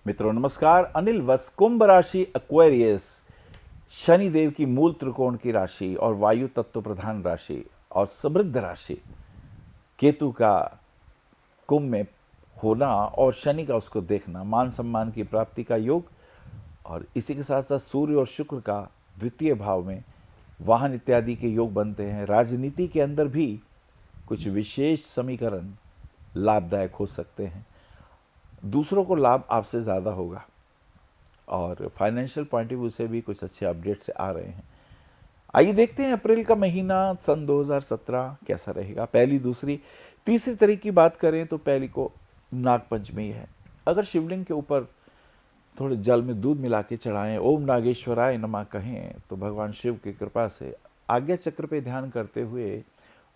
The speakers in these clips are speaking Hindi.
मित्रों नमस्कार। अनिल वत्स, कुंभ राशि एक्वेरियस, शनिदेव की मूल त्रिकोण की राशि और वायु तत्व प्रधान राशि और समृद्ध राशि, केतु का कुंभ में होना और शनि का उसको देखना, मान सम्मान की प्राप्ति का योग। और इसी के साथ साथ सूर्य और शुक्र का द्वितीय भाव में वाहन इत्यादि के योग बनते हैं। राजनीति के अंदर भी कुछ विशेष समीकरण लाभदायक हो सकते हैं, दूसरों को लाभ आपसे ज़्यादा होगा और फाइनेंशियल पॉइंट ऑफ व्यू से भी कुछ अच्छे अपडेट्स आ रहे हैं। आइए देखते हैं अप्रैल का महीना सन 2017 कैसा रहेगा। पहली, दूसरी, तीसरी तारीख की बात करें तो पहली को नागपंचमी है। अगर शिवलिंग के ऊपर थोड़े जल में दूध मिला के चढ़ाएं, ओम नागेश्वराय नमः कहें, तो भगवान शिव की कृपा से आज्ञा चक्र पे ध्यान करते हुए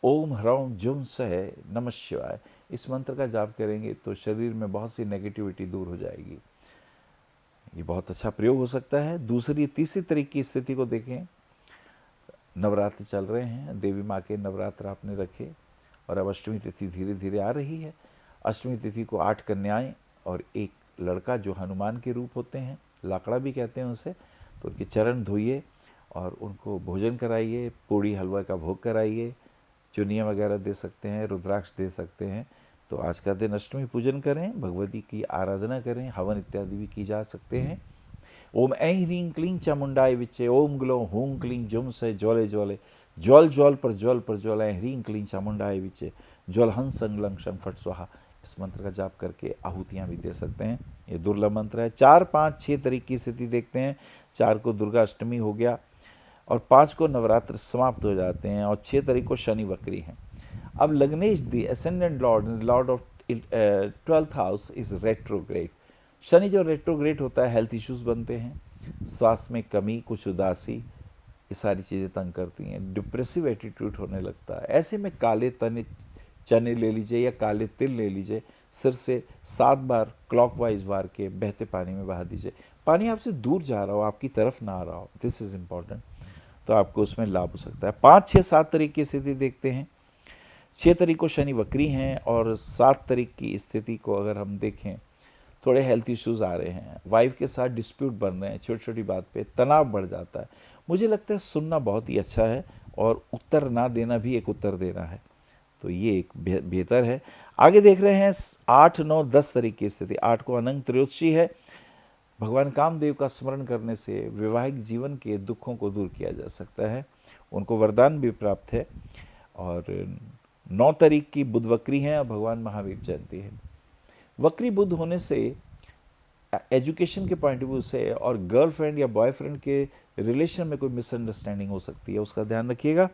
ओम ह्रौम जुम सह नमः शिवाय इस मंत्र का जाप करेंगे तो शरीर में बहुत सी नेगेटिविटी दूर हो जाएगी। ये बहुत अच्छा प्रयोग हो सकता है। दूसरी, तीसरी तारीख की स्थिति को देखें। नवरात्र चल रहे हैं, देवी माँ के नवरात्र आपने रखे और अब अष्टमी तिथि धीरे धीरे आ रही है। अष्टमी तिथि को 8 कन्याएं और एक लड़का जो हनुमान के रूप होते हैं, लाकड़ा भी कहते हैं उसे, तो उनके चरण धोइए और उनको भोजन कराइए, पूड़ी हलवा का भोग कराइए, चुनिया वगैरह दे सकते हैं, रुद्राक्ष दे सकते हैं। तो आज का दिन अष्टमी पूजन करें, भगवती की आराधना करें, हवन इत्यादि भी की जा सकते हैं। ओम ऐं ह्रीं क्लीं चामुंडाय विच्चे, ओम ग्लौं हूं क्लीं जुम से ज्वले ज्वले, ज्वल ज्वल पर ज्वल, ऐं ह्रीं क्लीं चामुंडाय विच्चे, ज्वल हंस संग लंग शंग फट स्वाहा। इस मंत्र का जाप करके आहुतियाँ भी दे सकते हैं। ये दुर्लभ मंत्र है। 4, 5, 6 तारीख की स्थिति देखते हैं। 4 को दुर्गा अष्टमी हो गया और 5 को नवरात्र समाप्त हो जाते हैं और 6 तारीख को शनि वक्री हैं। अब लग्नेश the ascendant lord of 12th house is retrograde. Shani जो रेट्रोग्रेड होता है, हेल्थ इश्यूज बनते हैं, स्वास्थ्य में कमी, कुछ उदासी, ये सारी चीज़ें तंग करती हैं, डिप्रेसिव एटीट्यूड होने लगता है। ऐसे में काले तने चने ले लीजिए या काले तिल ले लीजिए, सिर से 7 बार क्लॉकवाइज वार के बहते पानी में बहा दीजिए। पानी आपसे दूर जा रहा हो, आपकी तरफ ना आ रहा हो, दिस इज़ इम्पॉर्टेंट, तो आपको उसमें लाभ हो सकता है। 5, 6, 7 तारीख की स्थिति देखते हैं। 6 तारीख को शनि वक्री हैं और 7 तारीख की स्थिति को अगर हम देखें, थोड़े हेल्थ इश्यूज आ रहे हैं, वाइफ के साथ डिस्प्यूट बन रहे हैं, छोटी छोटी बात पे तनाव बढ़ जाता है। मुझे लगता है सुनना बहुत ही अच्छा है और उत्तर ना देना भी एक उत्तर देना है, तो ये एक बेहतर है। आगे देख रहे हैं 8, 9, 10 तारीख की स्थिति। 8 को अनंत त्रयोदशी है। भगवान कामदेव का स्मरण करने से वैवाहिक जीवन के दुखों को दूर किया जा सकता है, उनको वरदान भी प्राप्त है। और 9 तारीख की बुध वक्री हैं और भगवान महावीर जयंती है। वक्री बुध होने से एजुकेशन के पॉइंट ऑफ व्यू से और गर्लफ्रेंड या बॉयफ्रेंड के रिलेशन में कोई मिसअंडरस्टैंडिंग हो सकती है, उसका ध्यान रखिएगा।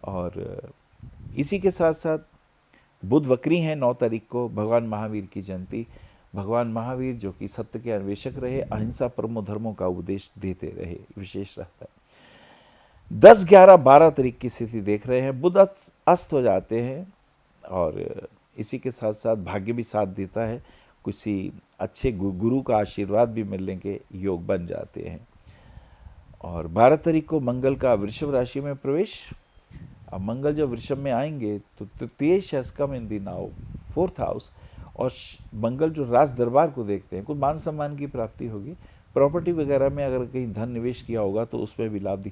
और इसी के साथ साथ बुध वक्री हैं 9 तारीख को, भगवान महावीर की जयंती। भगवान महावीर जो कि सत्य के अन्वेषक रहे, अहिंसा परमो धर्मों का उपदेश देते रहे, विशेष रहता है। 10, 11, 12 तारीख की स्थिति देख रहे हैं। बुध अस्त हो जाते हैं और इसी के साथ साथ भाग्य भी साथ देता है, किसी अच्छे गुरु का आशीर्वाद भी मिलने के योग बन जाते हैं। और 12 तारीख को मंगल का वृषभ राशि में प्रवेश। अब मंगल जब वृषभ में आएंगे तो तृतीय has come in the now 4th house, और मंगल जो राज दरबार को देखते हैं, कुछ मान सम्मान की प्राप्ति होगी। प्रॉपर्टी वगैरह में अगर कहीं धन निवेश किया होगा तो उसमें भी लाभ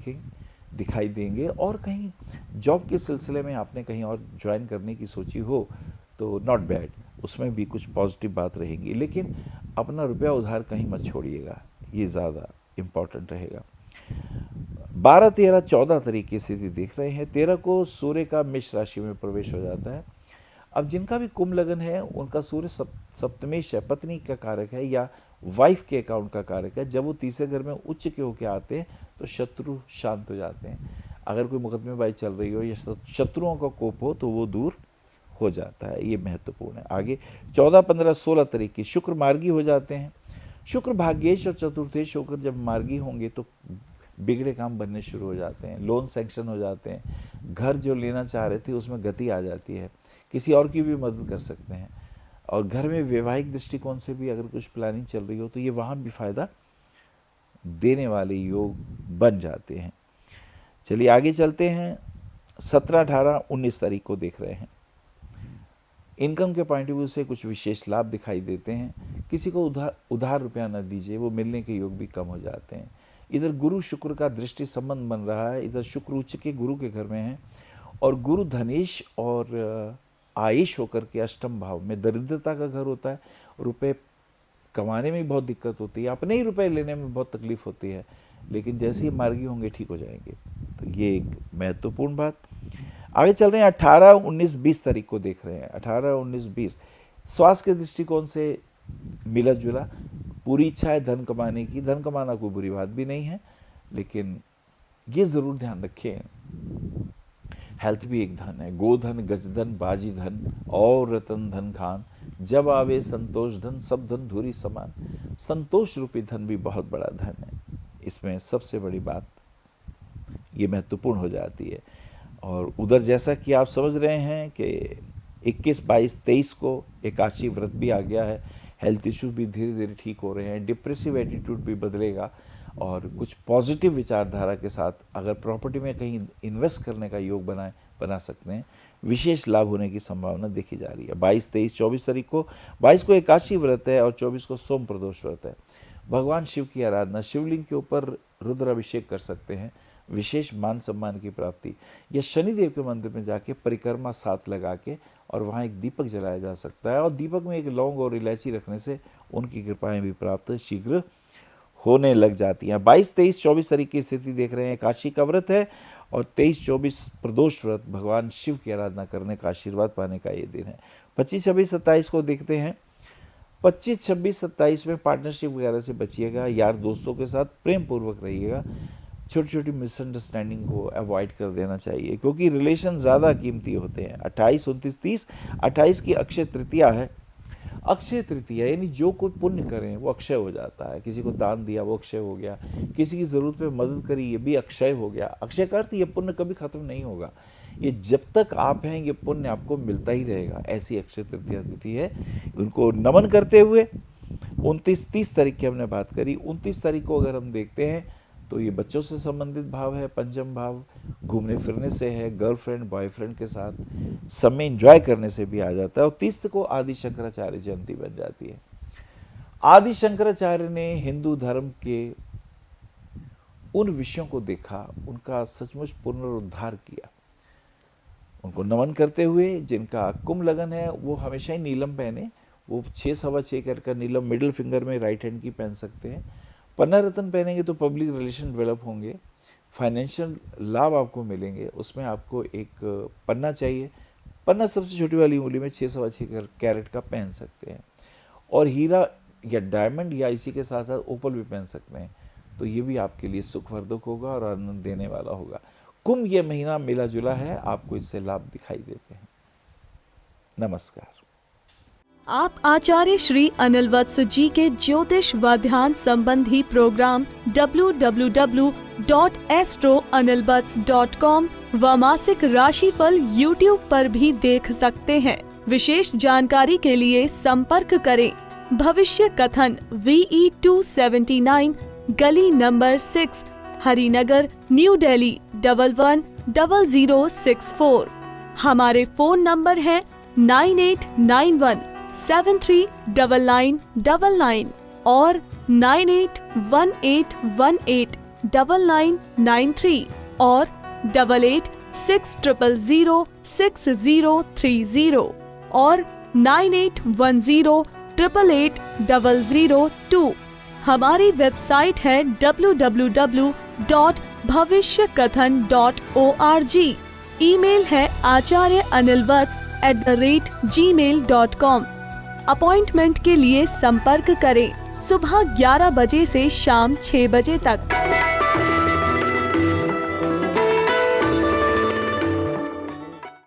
दिखाई देंगे। और कहीं जॉब के सिलसिले में आपने कहीं और ज्वाइन करने की सोची हो तो नॉट बैड, उसमें भी कुछ पॉजिटिव बात रहेगी। लेकिन अपना रुपया उधार कहीं मत छोड़िएगा, ये ज़्यादा इम्पॉर्टेंट रहेगा। 12, 13, 14 तारीख की स्थिति देख रहे हैं। 13 को सूर्य का मेष राशि में प्रवेश हो जाता है। अब जिनका भी कुंभ लगन है उनका सूर्य सप्तमेश है, पत्नी का कारक है या वाइफ के अकाउंट का कारक है। जब वो तीसरे घर में उच्च के होके आते हैं तो शत्रु शांत हो जाते हैं। अगर कोई मुकदमेबाजी चल रही हो या शत्रुओं का कोप हो तो वो दूर हो जाता है, ये महत्वपूर्ण है। आगे 14, 15, 16 तारीख की शुक्र मार्गी हो जाते हैं। शुक्र भाग्येश और चतुर्थेश होकर जब मार्गी होंगे तो बिगड़े काम बनने शुरू हो जाते हैं, लोन सैंक्शन हो जाते हैं, घर जो लेना चाह रहे थे उसमें गति आ जाती है, किसी और की भी मदद कर सकते हैं। और घर में वैवाहिक दृष्टिकोण से भी अगर कुछ प्लानिंग चल रही हो तो ये वहाँ भी फायदा देने वाले योग बन जाते हैं। चलिए आगे चलते हैं। 17, 18, 19 तारीख को देख रहे हैं। इनकम के पॉइंट ऑफ व्यू से कुछ विशेष लाभ दिखाई देते हैं। किसी को उधार रुपया न दीजिए, वो मिलने के योग भी कम हो जाते हैं। इधर गुरु शुक्र का दृष्टि संबंध बन रहा है, इधर शुक्र उच्च के गुरु के घर में है और गुरु धनेश और आयुष होकर के अष्टम भाव में दरिद्रता का घर होता है। रुपए कमाने में बहुत दिक्कत होती है, अपने ही रुपए लेने में बहुत तकलीफ होती है, लेकिन जैसे ही मार्गी होंगे ठीक हो जाएंगे। तो ये एक महत्वपूर्ण बात। आगे चल रहे हैं 18, 19, 20 तारीख को देख रहे हैं। 18, 19, 20 स्वास्थ्य के दृष्टिकोण से मिला जुला। पूरी इच्छा है धन कमाने की, धन कमाना कोई बुरी बात भी नहीं है, लेकिन ये ज़रूर ध्यान रखें हेल्थ भी एक धन है। गोधन, गजधन, बाजी धन और रतन धन खान, जब आवे संतोष धन, सब धन धूरी समान। संतोष रूपी धन भी बहुत बड़ा धन है। इसमें सबसे बड़ी बात ये महत्वपूर्ण हो जाती है। और उधर जैसा कि आप समझ रहे हैं कि 21, 22, 23 को एकादशी व्रत भी आ गया है। हेल्थ इश्यूज भी धीरे धीरे ठीक हो रहे हैं। डिप्रेसिव एटीट्यूड भी बदलेगा और कुछ पॉजिटिव विचारधारा के साथ अगर प्रॉपर्टी में कहीं इन्वेस्ट करने का योग बना सकते हैं, विशेष लाभ होने की संभावना देखी जा रही है। 22, 23, 24 तारीख को, 22 को एकादशी व्रत है और 24 को सोम प्रदोष व्रत है। भगवान शिव की आराधना, शिवलिंग के ऊपर रुद्राभिषेक कर सकते हैं, विशेष मान सम्मान की प्राप्ति। या शनिदेव के मंदिर में जाके परिक्रमा साथ लगा के और वहाँ एक दीपक जलाया जा सकता है और दीपक में एक लौंग और इलायची रखने से उनकी कृपाएं भी प्राप्त शीघ्र होने लग जाती हैं। 22, 23, 24 तारीख की स्थिति देख रहे हैं। एकादशी का व्रत है और 23, 24 प्रदोष व्रत, भगवान शिव की आराधना करने का आशीर्वाद पाने का ये दिन है। 25, 26, 27 को देखते हैं। 25, 26, 27 में पार्टनरशिप वगैरह से बचिएगा। यार दोस्तों के साथ प्रेम पूर्वक रहिएगा। छोटी छोटी मिसअंडरस्टैंडिंग को अवॉइड कर देना चाहिए क्योंकि रिलेशन ज़्यादा कीमती होते हैं। 28, 29, 30, 28 की अक्षय तृतीया है। अक्षय तृतीया यानी जो कोई पुण्य करें वो अक्षय हो जाता है। किसी को दान दिया वो अक्षय हो गया, किसी की ज़रूरत पे मदद करी ये भी अक्षय हो गया। अक्षय का अर्थ ये पुण्य कभी खत्म नहीं होगा, ये जब तक आप हैं ये पुण्य आपको मिलता ही रहेगा। ऐसी अक्षय तृतीया तिथि है। उनको नमन करते हुए 29, 30 तारीख की हमने बात करी। 29 तारीख को अगर हम देखते हैं तो ये बच्चों से संबंधित भाव है। पंचम भाव घूमने फिरने से है, गर्लफ्रेंड बॉयफ्रेंड के साथ समय एंजॉय करने से भी आ जाता है। और 30 को आदि शंकराचार्य जयंती बन जाती है। आदि शंकराचार्य ने हिंदू धर्म के उन विषयों को देखा, उनका सचमुच पुनरुद्धार किया। उनको नमन करते हुए जिनका कुंभ लगन है वो हमेशा ही नीलम पहने। वो 6 सवा 6 कैरेट का नीलम मिडिल फिंगर में राइट हैंड की पहन सकते हैं। पन्ना रत्न पहनेंगे तो पब्लिक रिलेशन डेवलप होंगे, फाइनेंशियल लाभ आपको मिलेंगे। उसमें आपको एक पन्ना चाहिए। पन्ना सबसे छोटी वाली उंगली में 6 सवा 6 कैरेट का पहन सकते हैं। और हीरा या डायमंड या इसी के साथ साथ ओपल भी पहन सकते हैं। तो ये भी आपके लिए सुखवर्धक होगा और आनंद देने वाला होगा। कुंभ ये महीना मिला जुला है, आपको इससे लाभ दिखाई देते हैं। नमस्कार। आप आचार्य श्री अनिल वत्स जी के ज्योतिष व ध्यान संबंधी प्रोग्राम www.astroanilvats.com व मासिक राशिफल YouTube पर भी देख सकते हैं। विशेष जानकारी के लिए संपर्क करें भविष्य कथन VE 279 गली नंबर 6 हरिनगर न्यू दिल्ली 110064। हमारे फोन नंबर है 9891739999 और 9818189993 और 8860006030 और 9810880002। हमारी वेबसाइट है www.bhavishyakathan.org। ईमेल है acharyaanilvats@gmail.com। अपॉइंटमेंट के लिए संपर्क करें सुबह 11 बजे से शाम 6 बजे तक।